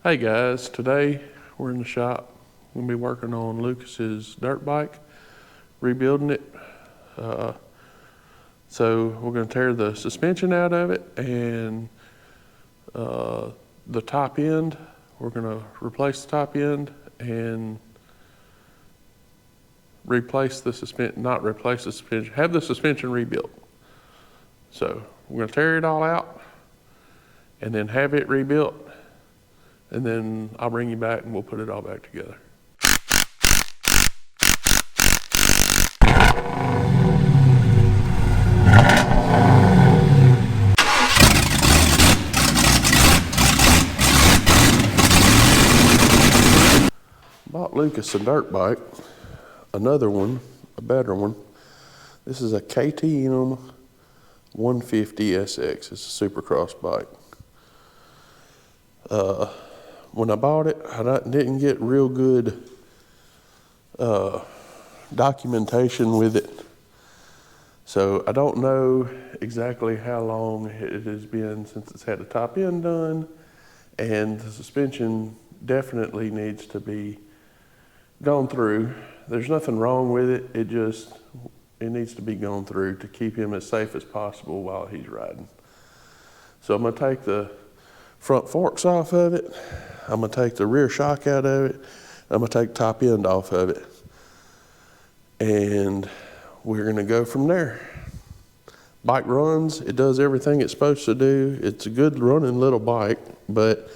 Hey guys, today we're in the shop. We'll be working on Lucas's dirt bike, rebuilding it. So we're going to tear the suspension out of it, and the top end, we're going to replace the top end and replace the suspension, not replace the suspension, have the suspension rebuilt. So we're going to tear it all out and then have it rebuilt. And then I'll bring you back and we'll put it all back together. Bought Lucas a dirt bike, another one, a better one. This is a KTM 150 SX. It's a supercross bike. When I bought it, I didn't get real good documentation with it. So I don't know exactly how long it has been since it's had the top end done, and the suspension definitely needs to be gone through. There's nothing wrong with it, it needs to be gone through to keep him as safe as possible while he's riding. So I'm gonna take the front forks off of it. I'm gonna take the rear shock out of it. I'm gonna take top end off of it. And we're gonna go from there. Bike runs, it does everything it's supposed to do. It's a good running little bike, but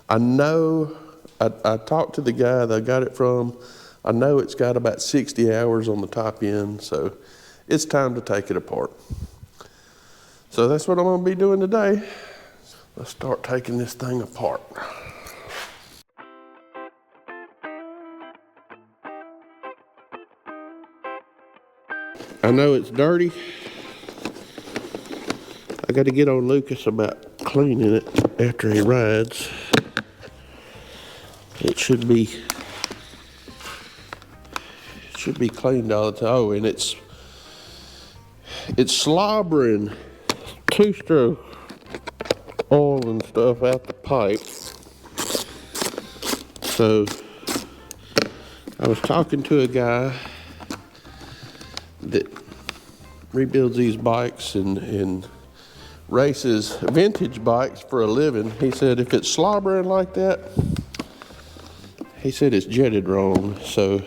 I know, I talked to the guy that I got it from. I know it's got about 60 hours on the top end, so it's time to take it apart. So that's what I'm gonna be doing today. Let's start taking this thing apart. I know it's dirty. I got to get on Lucas about cleaning it after he rides. It should be cleaned all the time. Oh, and it's slobbering two-stroke oil and stuff out the pipe. So I was talking to a guy that rebuilds these bikes and races vintage bikes for a living. He said if it's slobbering like that, he said it's jetted wrong. So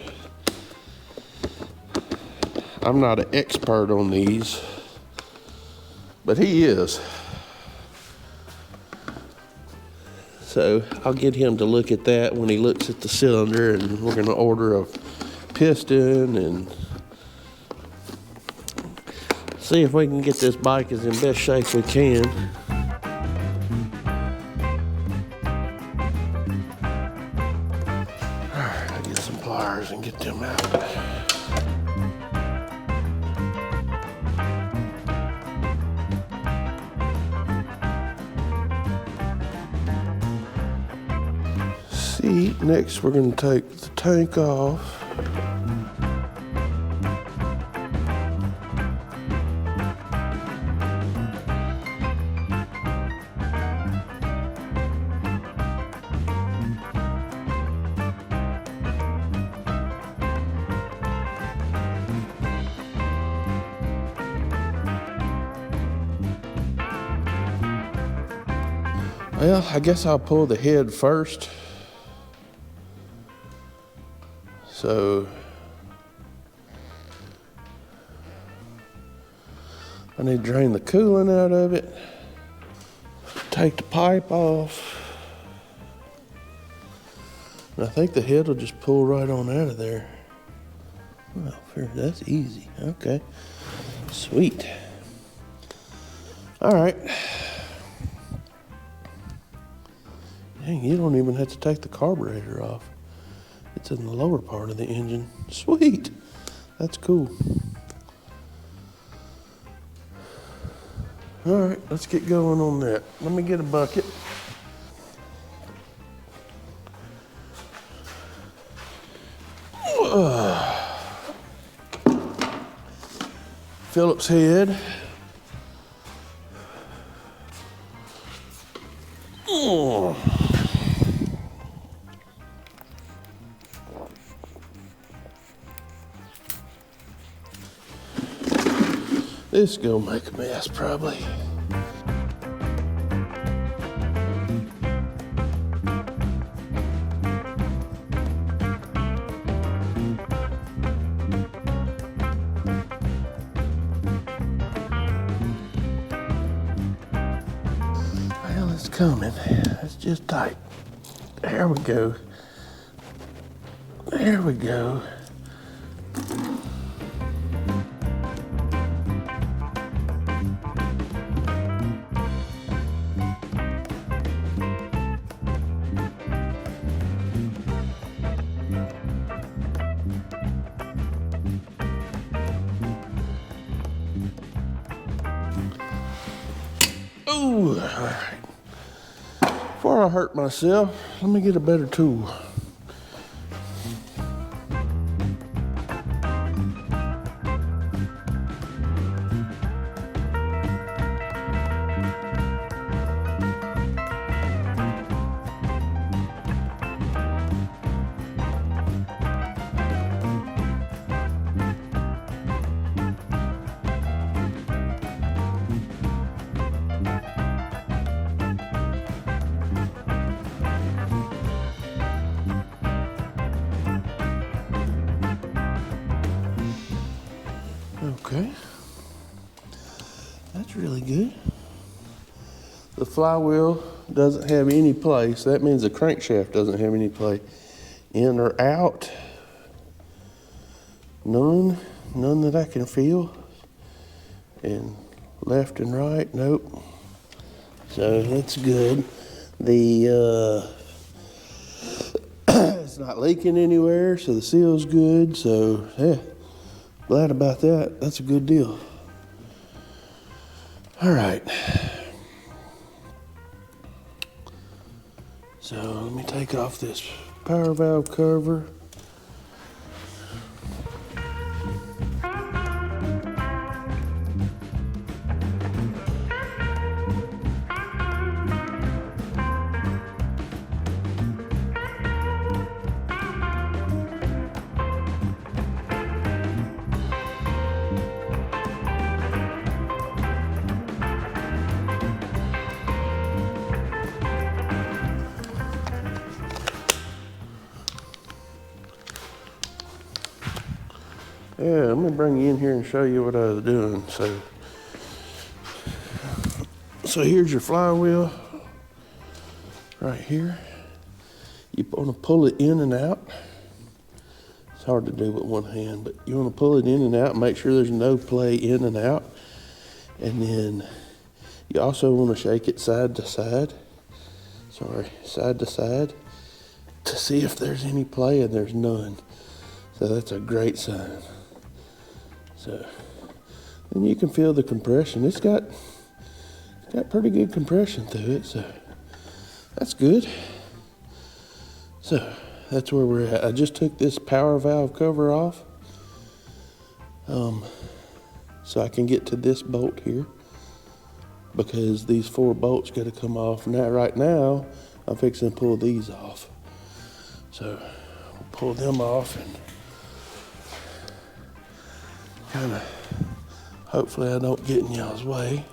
I'm not an expert on these, but he is. So I'll get him to look at that when he looks at the cylinder, and we're gonna order a piston and see if we can get this bike as in best shape we can. All right, I'll get some pliers and get them out. Next, we're going to take the tank off. Well, I guess I'll pull the head first. So I need to drain the coolant out of it, take the pipe off, and I think the head will just pull right on out of there. Well, that's easy. Okay, sweet. All right. Dang, you don't even have to take the carburetor off. It's in the lower part of the engine. Sweet. That's cool. All right, let's get going on that. Let me get a bucket. Phillips head. This is gonna make a mess probably. Well, it's coming. It's just tight. There we go. There we go. Ooh, all right. Before I hurt myself, let me get a better tool. Okay, that's really good. The flywheel doesn't have any play, so that means the crankshaft doesn't have any play. In or out, none that I can feel. And left and right, nope. So that's good. The it's not leaking anywhere, so the seal's good. So yeah. Glad about that. That's a good deal. All right. So let me take off this power valve cover. Yeah, let me bring you in here and show you what I was doing. So here's your flywheel right here. You want to pull it in and out. It's hard to do with one hand, but you want to pull it in and out, make sure there's no play in and out. And then you also want to shake it side to side. Side to side to see if there's any play, and there's none. So that's a great sign. So then you can feel the compression. It's got pretty good compression through it, so that's good. So that's where we're at. I just took this power valve cover off so I can get to this bolt here, because these 4 bolts got to come off. Now, right now, I'm fixing to pull these off. So we'll pull them off and kind of, hopefully I don't get in y'all's way.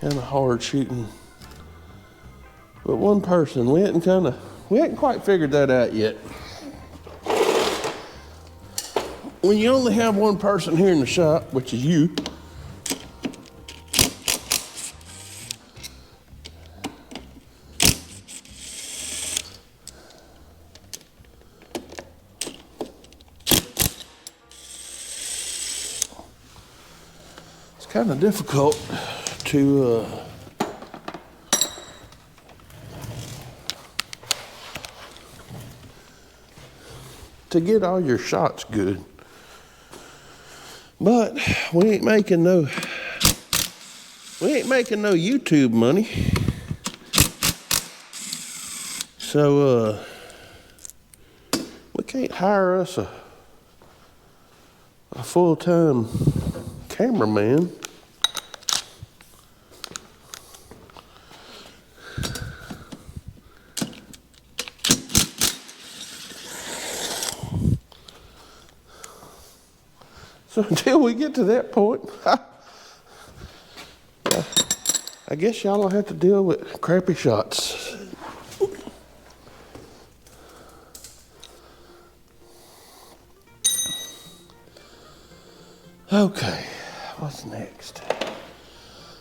Kind of hard shooting. But one person, we hadn't quite figured that out yet. When you only have one person here in the shop, which is you, kind of difficult to get all your shots good. But we ain't making no YouTube money. So we can't hire us a full-time cameraman. So until we get to that point, I guess y'all will have to deal with crappy shots. Okay, what's next?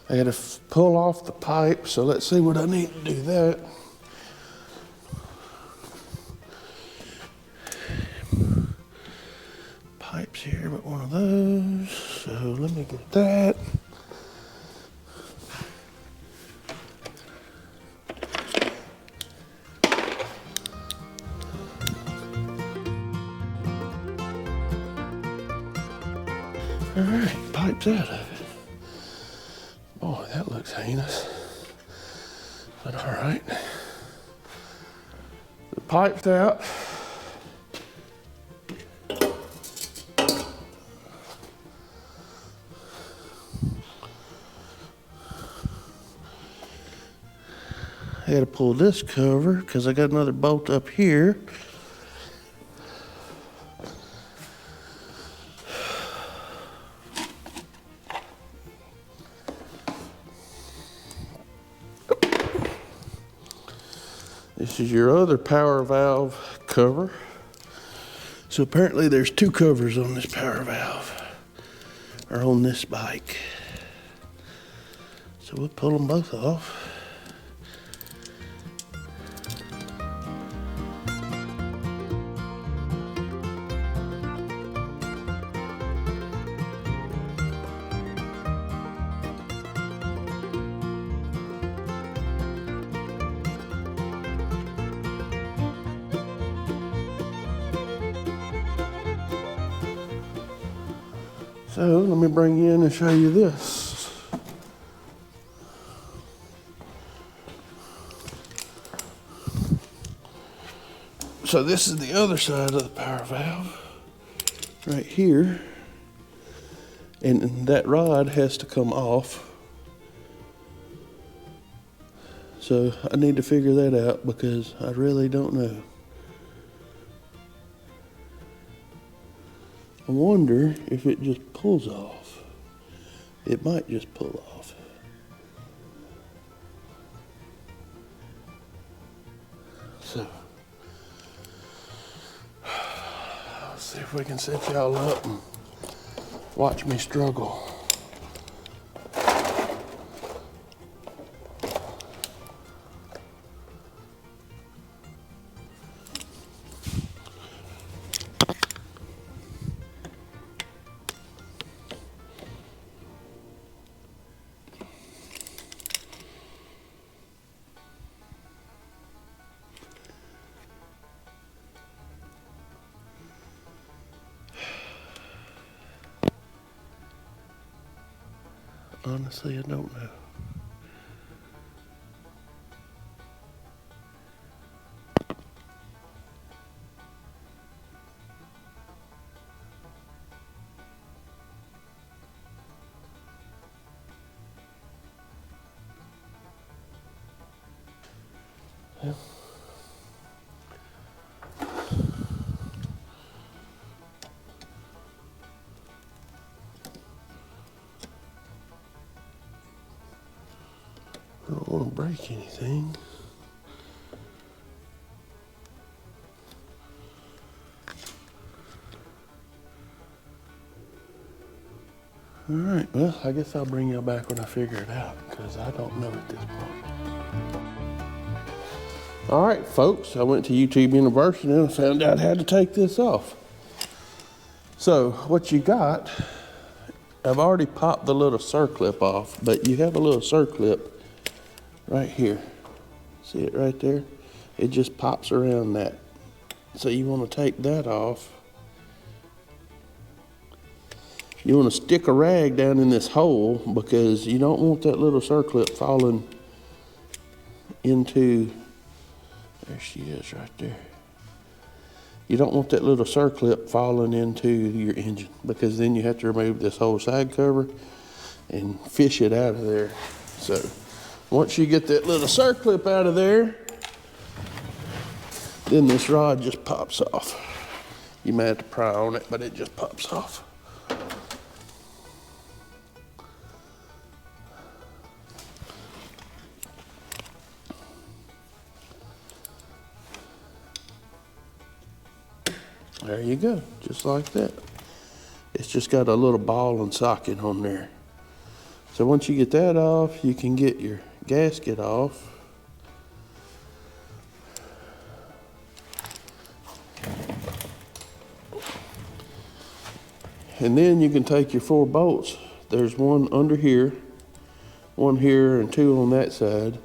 I gotta pull off the pipe, so let's see what I need to do that. Pipes here, but one of those, so let me get that. All right, pipes out of it. Boy, that looks heinous, but all right. The pipe's out. I had to pull this cover because I got another bolt up here. This is your other power valve cover. So apparently there's two covers on this power valve, or on this bike. So we'll pull them both off. So let me bring you in and show you this. So this is the other side of the power valve, right here. And that rod has to come off. So I need to figure that out because I really don't know. I wonder if it just pulls off. It might just pull off. So, let's see if we can set y'all up and watch me struggle. Honestly, I don't know. Yeah. I don't want to break anything. All right, well, I guess I'll bring you back when I figure it out because I don't know at this point. All right, folks, I went to YouTube University and I found out how to take this off. So what you got, I've already popped the little circlip off, but you have a little circlip right here. See it right there? It just pops around that. So you want to take that off. You want to stick a rag down in this hole because you don't want that little circlip falling into, there she is right there. You don't want that little circlip falling into your engine because then you have to remove this whole side cover and fish it out of there. So once you get that little circlip out of there, then this rod just pops off. You might have to pry on it, but it just pops off. There you go, just like that. It's just got a little ball and socket on there. So once you get that off, you can get your gasket off. And then you can take your 4 bolts. There's one under here, one here, and 2 on that side.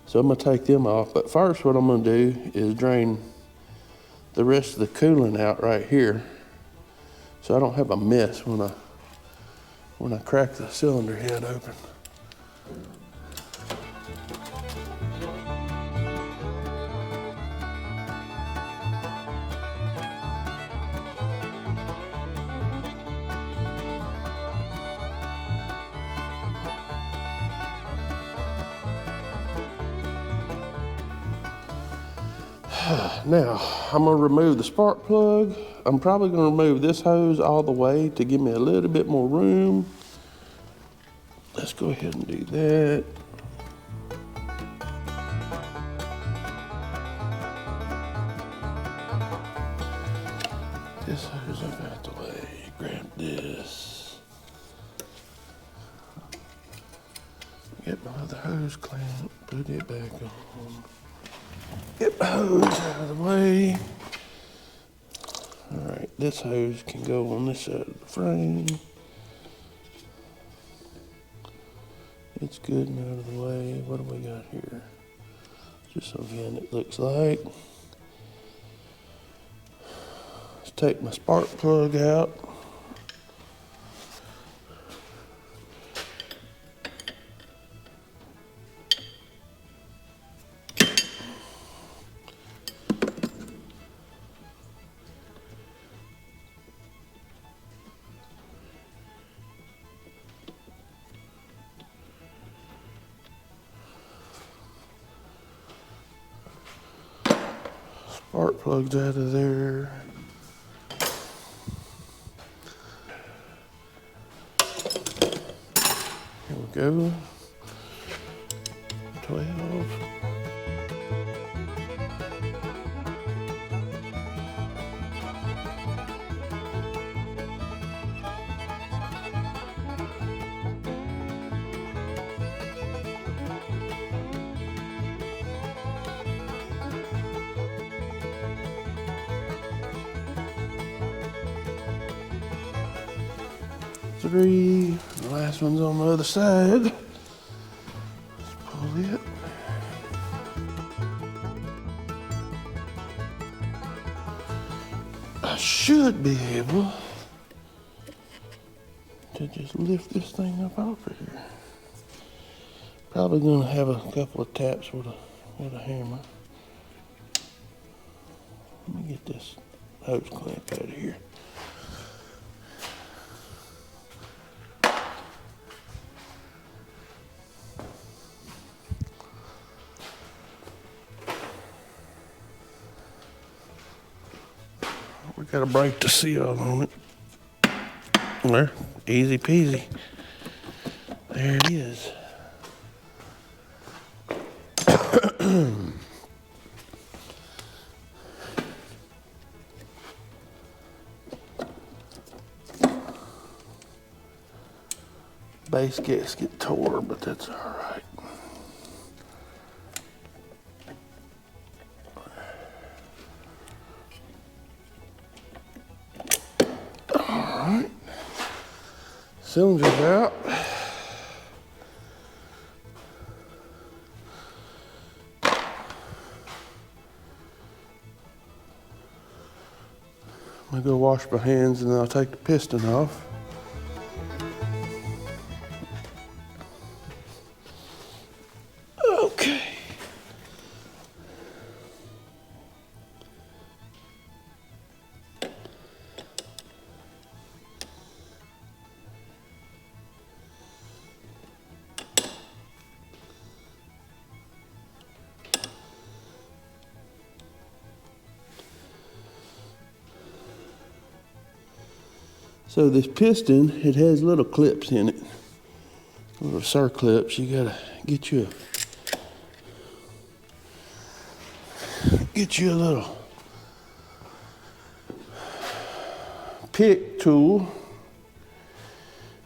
So I'm gonna take them off. But first what I'm gonna do is drain the rest of the coolant out right here, so I don't have a mess when I crack the cylinder head open. Now, I'm gonna remove the spark plug. I'm probably gonna remove this hose all the way to give me a little bit more room. Let's go ahead and do that. This hose up out the way, grab this. Get my other hose clamp, put it back on. Get the hose out of the way. All right, this hose can go on this side of the frame. It's good and out of the way. What do we got here? Just so again, it looks like. Let's take my spark plug out. Spark plugs out of there. Here we go. 12. Three. The last one's on the other side. Let's pull it. I should be able to just lift this thing up off of here. Probably gonna have a couple of taps with a hammer. Let me get this hose clamp out of here. We gotta break the seal on it. There, easy peasy. There it is. Base gasket tore, but that's all right. Cylinder's out. I'm gonna go wash my hands and then I'll take the piston off. Okay. So this piston, it has little clips in it, little circlips. You gotta get you a little pick tool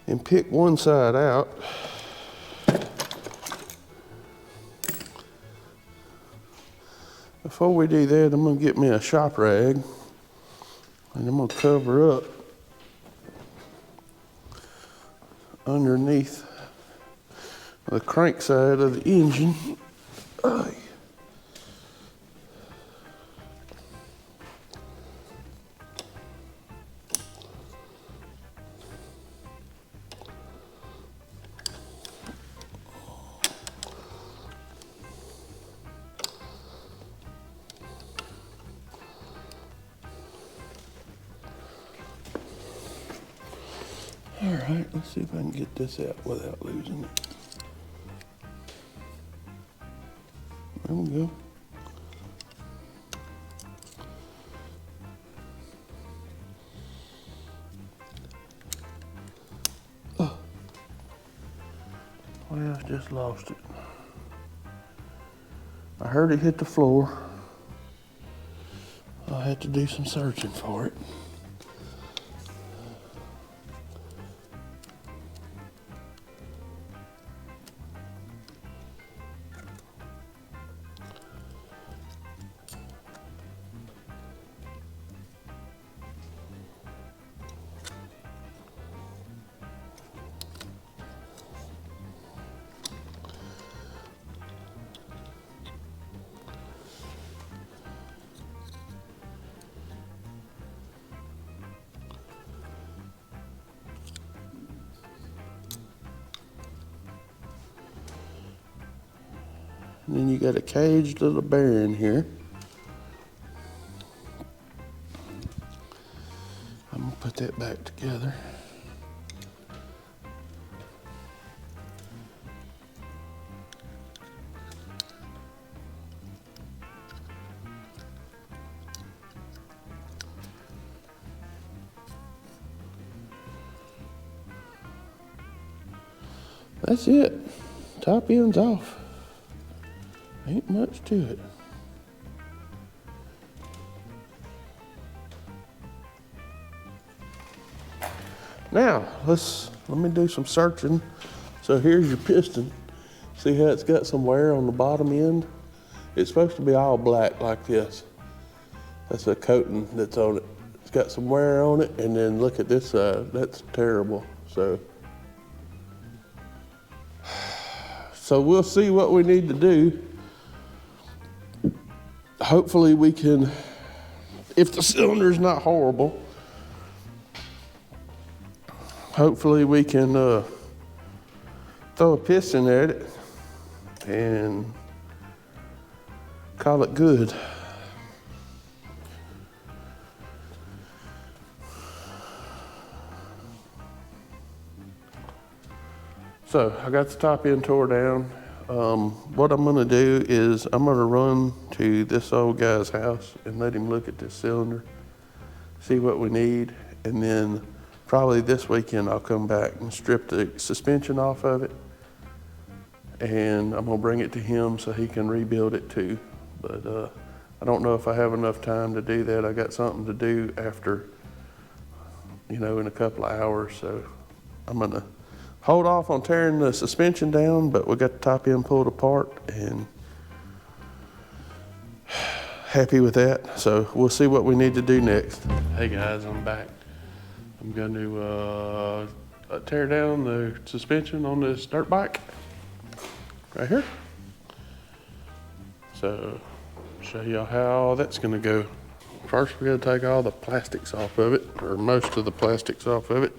and pick one side out. Before we do that, I'm gonna get me a shop rag and I'm gonna cover up underneath the crank side of the engine. All right, let's see if I can get this out without losing it. There we go. Oh. Well, I just lost it. I heard it hit the floor. I had to do some searching for it. And then you got a caged little bearing here. I'm gonna put that back together. That's it. Top end's off. Ain't much to it. Now, let me do some searching. So here's your piston. See how it's got some wear on the bottom end? It's supposed to be all black like this. That's a coating that's on it. It's got some wear on it, and then look at this side. That's terrible. So we'll see what we need to do. Hopefully we can, if the cylinder's not horrible, hopefully we can throw a piston at it and call it good. So I got the top end tore down. What I'm gonna do is I'm gonna run to this old guy's house and let him look at this cylinder, see what we need, and then probably this weekend I'll come back and strip the suspension off of it, and I'm gonna bring it to him so he can rebuild it too. But I don't know if I have enough time to do that. I got something to do after, in a couple of hours, so I'm gonna hold off on tearing the suspension down, but we got the top end pulled apart and happy with that. So we'll see what we need to do next. Hey guys, I'm back. I'm going to tear down the suspension on this dirt bike right here. So show y'all how that's gonna go. First, we gotta take all the plastics off of it, or most of the plastics off of it.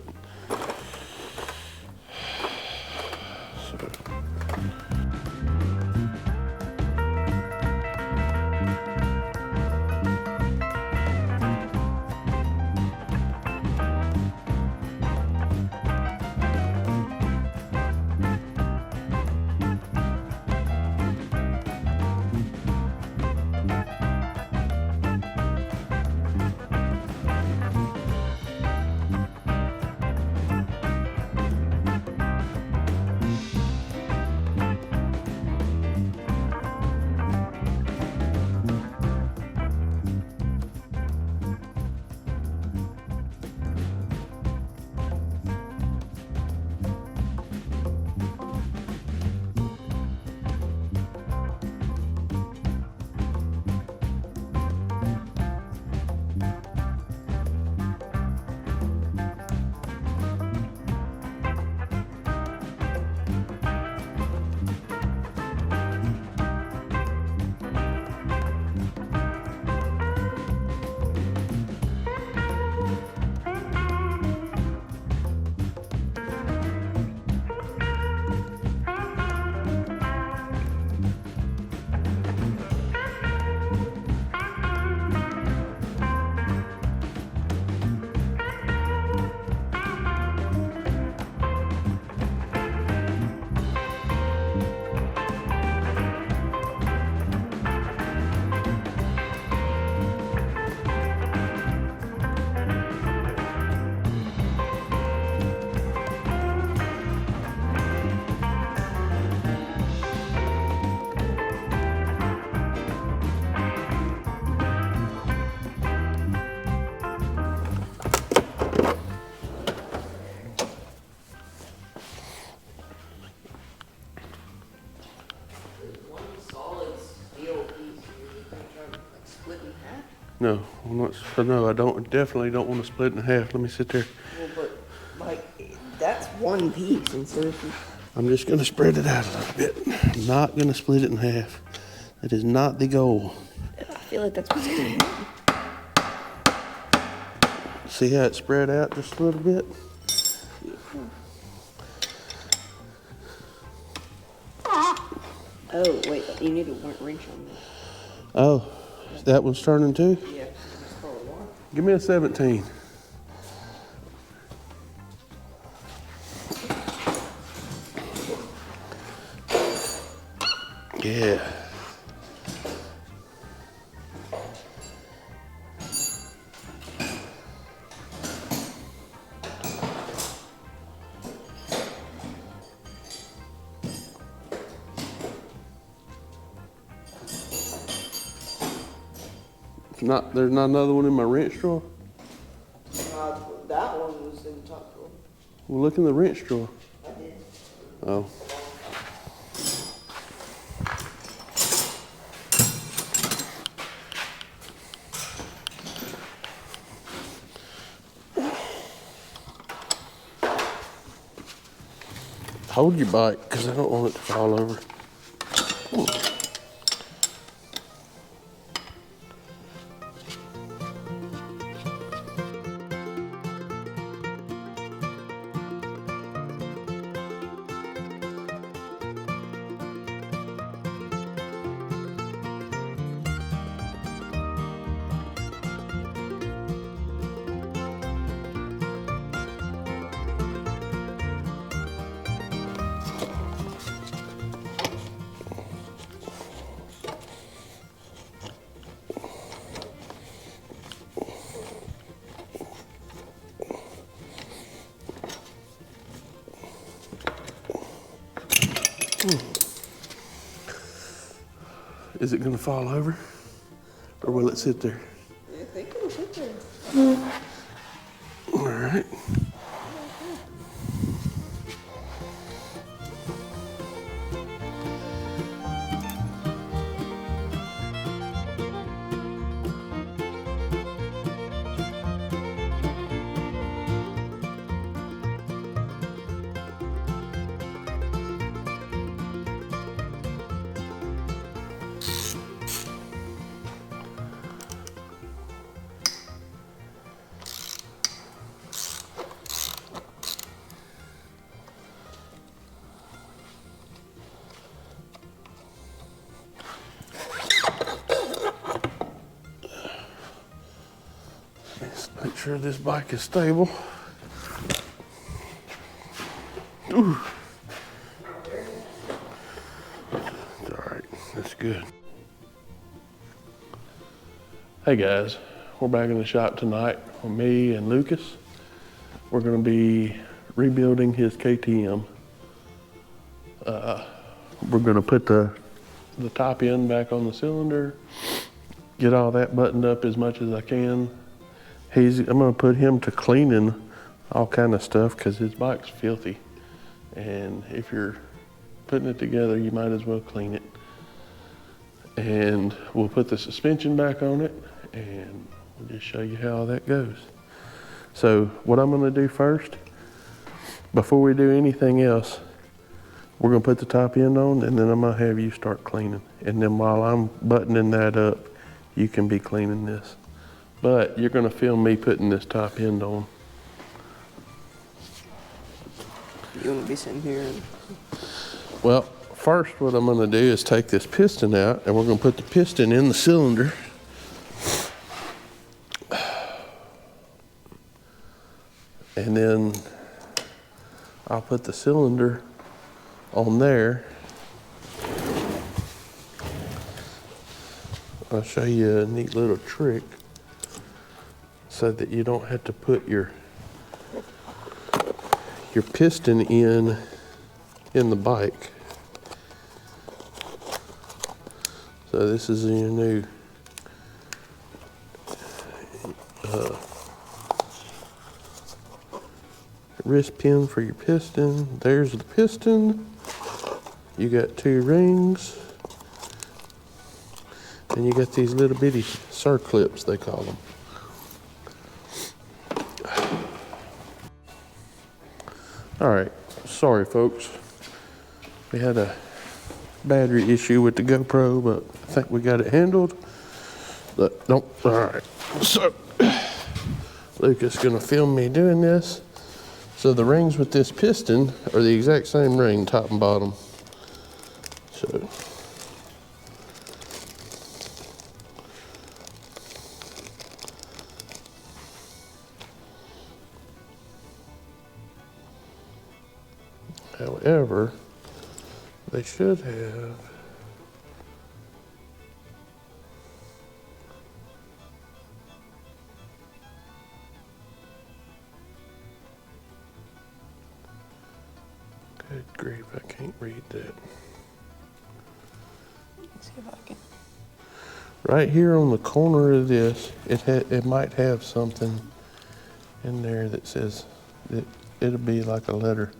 No, I definitely don't want to split it in half. Let me sit there. Well, but like that's one piece, and so if you... I'm just going to spread it out a little bit. I'm not going to split it in half. That is not the goal. I feel like that's what's going to happen. See how it spread out just a little bit? Oh, wait, you need a wrench on that. Oh, that one's turning too? Yeah. Give me a 17. Yeah. There's not another one in my wrench drawer? That one was in the top drawer. Well, look in the wrench drawer. I did. Oh. Hold your bike, because I don't want it to fall over. Is it going to fall over? Or will it sit there? I think it'll sit there. All right. Make sure this bike is stable. Ooh. It's all right, that's good. Hey guys, we're back in the shop tonight with me and Lucas. We're gonna be rebuilding his KTM. We're gonna put the top end back on the cylinder, get all that buttoned up as much as I can. I'm gonna put him to cleaning all kind of stuff because his bike's filthy. And if you're putting it together, you might as well clean it. And we'll put the suspension back on it and we'll just show you how that goes. So what I'm gonna do first, before we do anything else, we're gonna put the top end on and then I'm gonna have you start cleaning. And then while I'm buttoning that up, you can be cleaning this. But you're gonna film me putting this top end on. You wanna be sitting here? Well, first what I'm gonna do is take this piston out and we're gonna put the piston in the cylinder. And then I'll put the cylinder on there. I'll show you a neat little trick so that you don't have to put your piston in the bike. So this is your new wrist pin for your piston. There's the piston. You got 2 rings. And you got these little bitty circlips, they call them. All right, sorry folks. We had a battery issue with the GoPro, but I think we got it handled. But nope, all right. So, Lucas is gonna film me doing this. So the rings with this piston are the exact same ring, top and bottom. So, however, they should have good grief, I can't read that. Let's see if I can. Right here on the corner of this, it might have something in there that says that it'll be like a letter.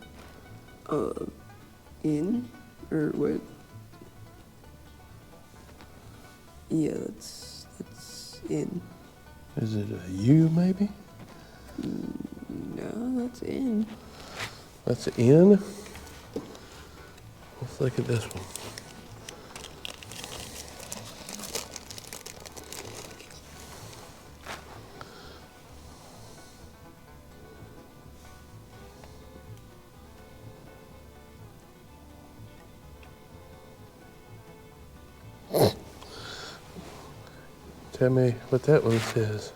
In or what? Yeah, that's in. Is it a U maybe? No, that's in. That's in. Let's look at this one. Tell me what that one says.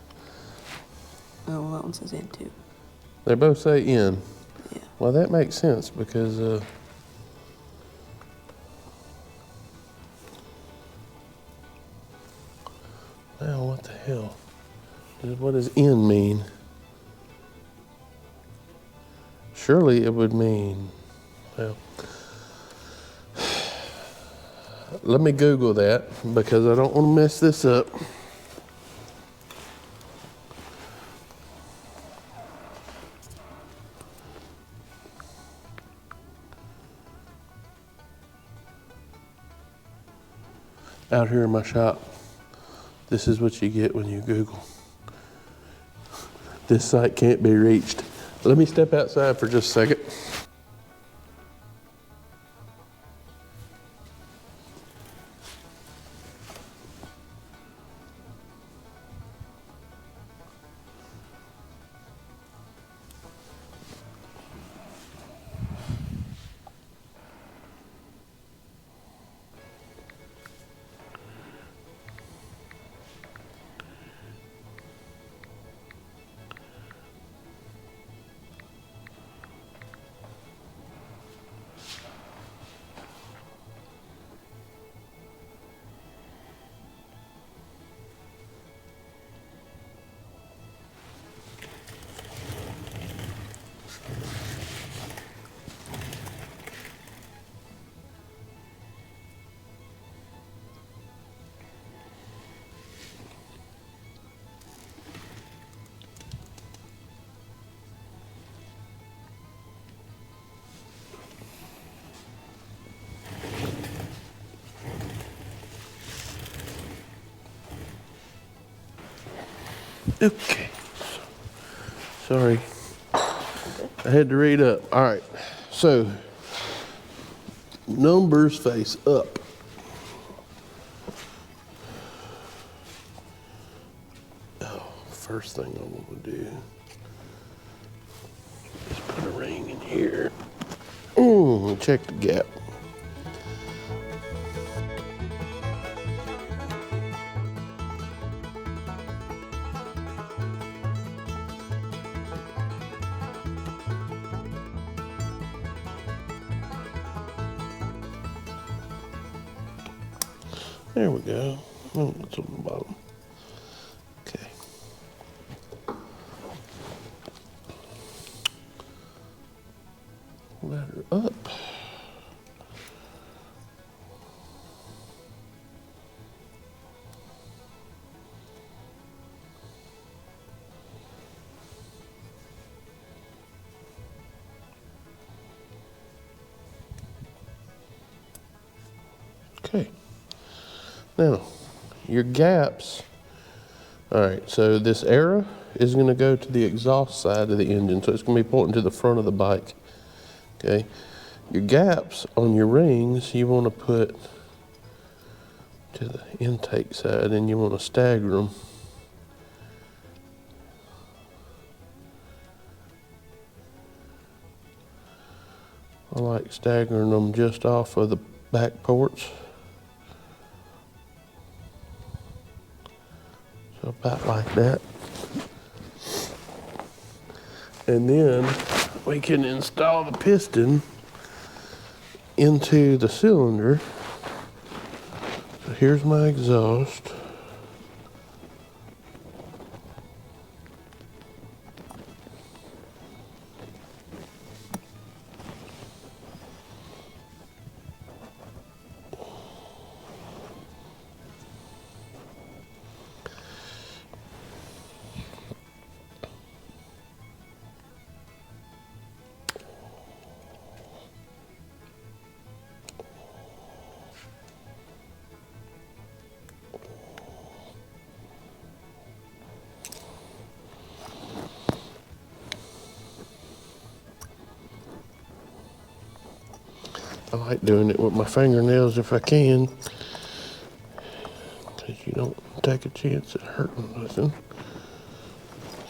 Oh, well, that one says in too. They both say in. Yeah. Well, that makes sense because well, what the hell? What does in mean? Surely it would mean, well, let me Google that because I don't want to mess this up. Out here in my shop, this is what you get when you Google. This site can't be reached. Let me step outside for just a second. Okay. Sorry. I had to read up. All right. So, numbers face up. Oh, first thing I want to do is put a ring in here. Check the gap. There we go. Oh, it's on the bottom. Okay. Ladder up. Okay. Now, your gaps, all right, so this arrow is going to go to the exhaust side of the engine, so it's going to be pointing to the front of the bike, okay? Your gaps on your rings, you want to put to the intake side, and you want to stagger them. I like staggering them just off of the back ports. So about like that. And then we can install the piston into the cylinder. So here's my exhaust. I like doing it with my fingernails if I can, because you don't take a chance at hurting nothing.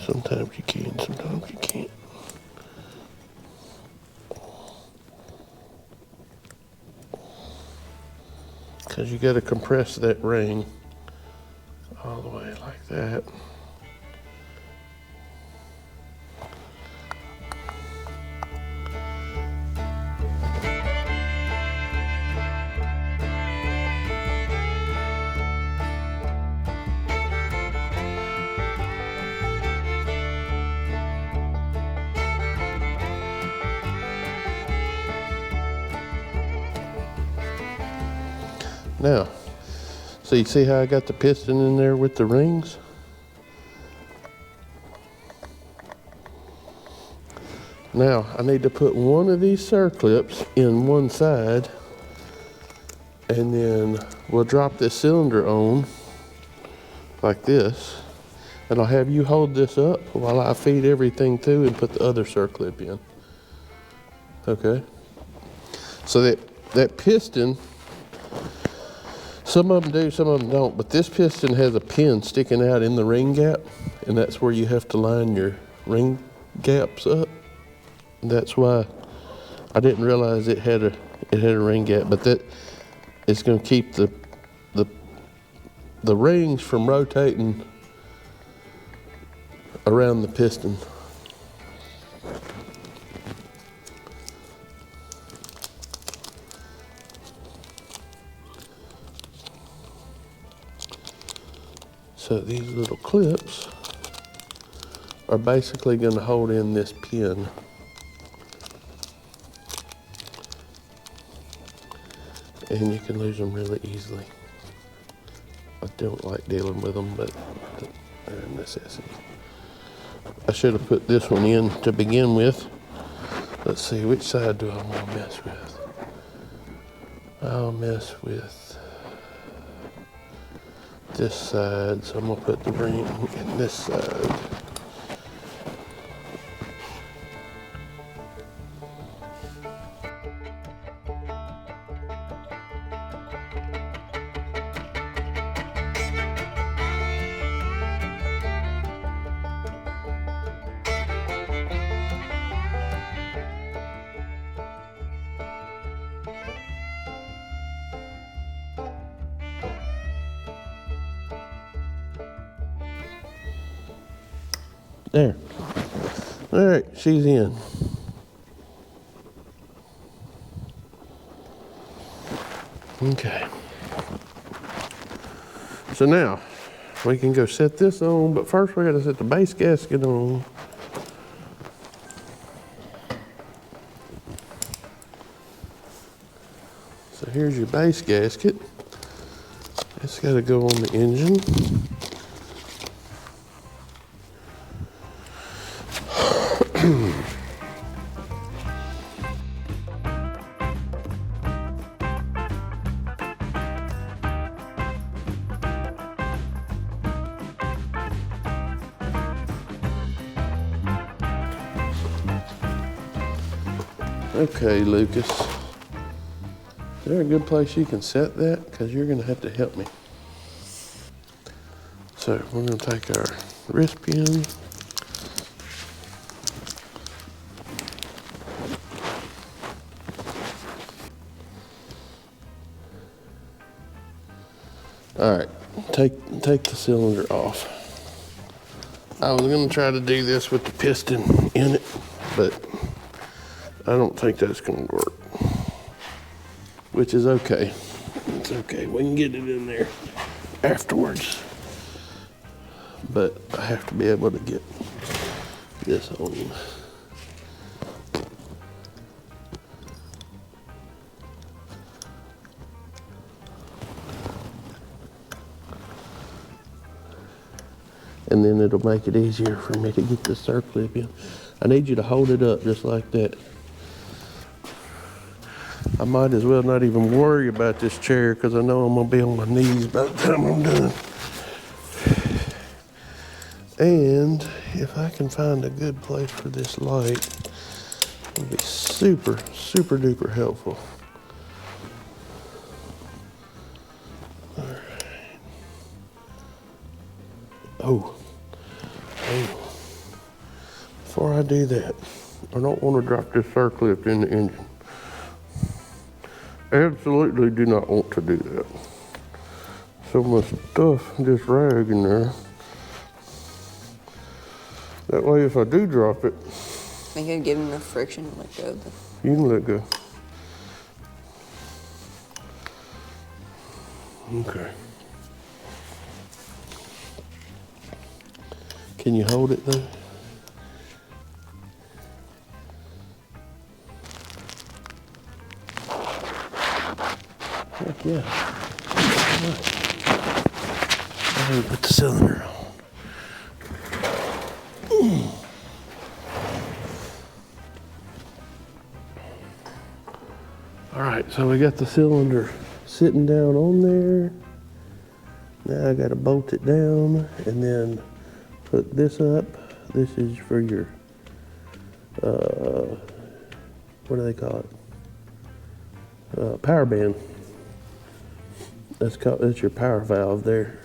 Sometimes you can, sometimes you can't. Because you got to compress that ring all the way like that. Now, so you see how I got the piston in there with the rings? Now, I need to put one of these circlips in one side, and then we'll drop this cylinder on like this, and I'll have you hold this up while I feed everything through and put the other circlip in. Okay? So that piston, some of them do, some of them don't, but this piston has a pin sticking out in the ring gap, and that's where you have to line your ring gaps up. That's why I didn't realize it had a ring gap, but that it's going to keep the rings from rotating around the piston. So these little clips are basically going to hold in this pin. And you can lose them really easily. I don't like dealing with them, but they're a necessity. I should have put this one in to begin with. Let's see, which side do I want to mess with? I'll mess with this side, so I'm going to put the ring in this side. There. All right, she's in. Okay. So now we can go set this on, but first we got to set the base gasket on. So here's your base gasket. It's got to go on the engine. Okay, Lucas. Is there a good place you can set that? Because you're gonna have to help me. So we're gonna take our wrist pin. All right, take the cylinder off. I was gonna try to do this with the piston in it, but I don't think that's gonna work. Which is okay. It's okay, we can get it in there afterwards. But I have to be able to get this on. And then it'll make it easier for me to get the circlip in. I need you to hold it up just like that. I might as well not even worry about this chair because I know I'm gonna be on my knees by the time I'm done. And if I can find a good place for this light, it'll be super, super duper helpful. All right. Oh. Before I do that, I don't want to drop this circlip in the engine. Absolutely do not want to do that. So much stuff, just rag in there. That way if I do drop it, I think I'd give him enough friction to let go. you can let go. Okay. Can you hold it though? Heck yeah. All right. Now we put the cylinder on. All right, so we got the cylinder sitting down on there. Now I gotta bolt it down and then put this up. This is for your, what do they call it? Power band. That's your power valve there.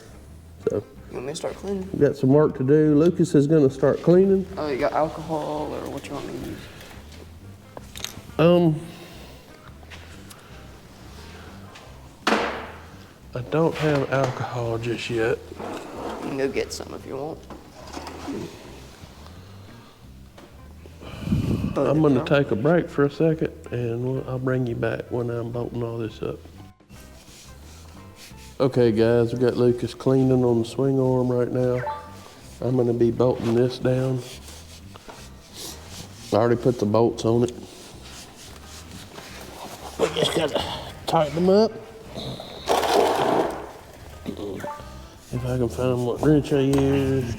So. You want me to start cleaning? We got some work to do. Lucas is gonna start cleaning. Oh, you got alcohol or what you want me to use? I don't have alcohol just yet. You can go get some if you want. I'm gonna take a break for a second and I'll bring you back when I'm bolting all this up. Okay guys, we got Lucas cleaning on the swing arm right now. I'm gonna be bolting this down. I already put the bolts on it. We just gotta tighten them up. If I can find what wrench I used.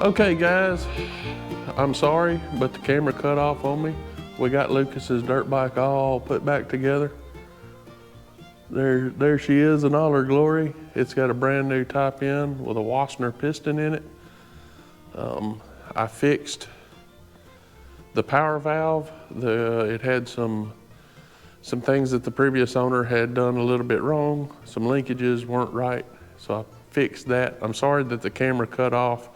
Okay guys, I'm sorry, but the camera cut off on me. We got Lucas's dirt bike all put back together. There she is in all her glory. It's got a brand new top end with a Wassner piston in it. I fixed the power valve. It had some things that the previous owner had done a little bit wrong. Some linkages weren't right, so I fixed that. I'm sorry that the camera cut off.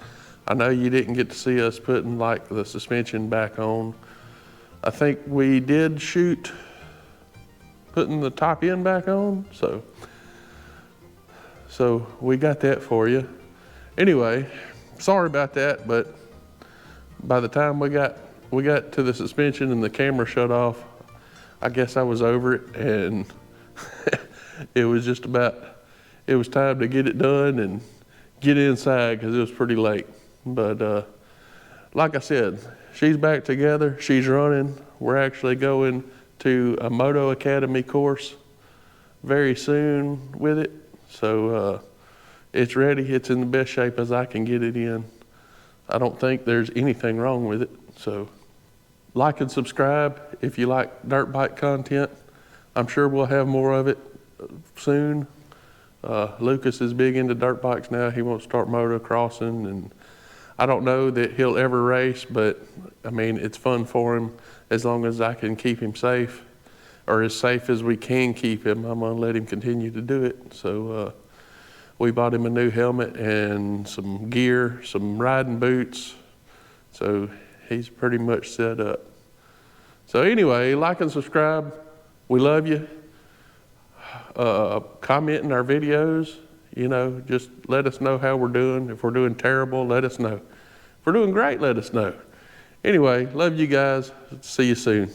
I know you didn't get to see us putting like the suspension back on. I think we did shoot putting the top end back on, so we got that for you. Anyway, sorry about that, but by the time we got to the suspension and the camera shut off, I guess I was over it, and it was time to get it done and get inside because it was pretty late. But like I said, she's back together, she's running. We're actually going to a Moto Academy course very soon with it. So it's ready, it's in the best shape as I can get it in. I don't think there's anything wrong with it. So like and subscribe if you like dirt bike content. I'm sure we'll have more of it soon. Lucas is big into dirt bikes now. He wants to start motocrossing, and I don't know that he'll ever race, but I mean, it's fun for him as long as I can keep him safe, or as safe as we can keep him. I'm gonna let him continue to do it. So we bought him a new helmet and some gear, some riding boots. So he's pretty much set up. So anyway, like and subscribe. We love you. Comment in our videos. You know, just let us know how we're doing. If we're doing terrible, let us know. If we're doing great, let us know. Anyway, love you guys. See you soon.